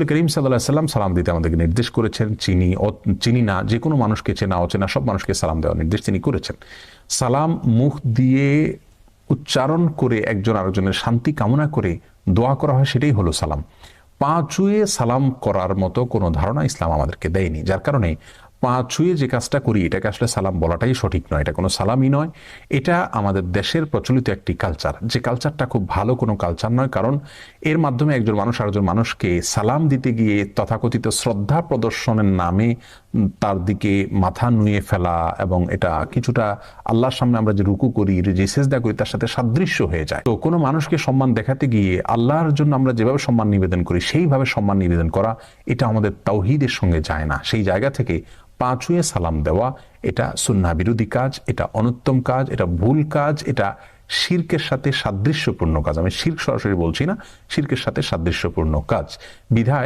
করিম সাল্লাল্লাহু আলাইহি সাল্লাম সালাম দিতে আমাদেরকে নির্দেশ করেছেন। চিনি না, যে কোনো মানুষকে চেনা অচেনা সব মানুষকে সালাম দেওয়ার নির্দেশ তিনি করেছেন। সালাম মুখ দিয়ে উচ্চারণ করে একজন আরেকজনের শান্তি কামনা করে দোয়া করা হয়, সেটাই হলো সালাম। পা ছুঁয়ে সালাম করার মতো কোনো ধারণা ইসলাম আমাদেরকে দেয়নি, যার কারণে পা ছুঁয়ে যে কাজটা করি এটাকে আসলে সালাম বলাটাই সঠিক নয়, এটা কোনো সালামই নয়। এটা আমাদের দেশের প্রচলিত একটি কালচার, যে কালচারটা খুব ভালো কোনো কালচার নয়, কারণ এর মাধ্যমে একজন মানুষ আরেকজন মানুষকে সালাম দিতে গিয়ে তথাকথিত শ্রদ্ধা প্রদর্শনের নামে তার দিকে মাথা নুয়ে ফেলা, এবং এটা কিছুটা আল্লাহর সামনে আমরা যে রুকু করি, যে সেজদা করি তার সাথে সাদৃশ্য হয়ে যায়। তো কোনো মানুষকে সম্মান দেখাতে গিয়ে আল্লাহর জন্য আমরা যেভাবে সম্মান নিবেদন করি সেইভাবে সম্মান নিবেদন করা, এটা আমাদের তাওহীদের সঙ্গে যায় না। সেই জায়গা থেকে পা ছুঁয়ে সালাম দেওয়া এটা সুন্নাহ বিরোধী কাজ, এটা অনুত্তম কাজ, এটা ভুল কাজ, এটা শিরকের সাথে সাদৃশ্যপূর্ণ কাজ। আমি শিরক সরাসরি বলছি না, শিরকের সাথে সাদৃশ্যপূর্ণ কাজ। বিধায়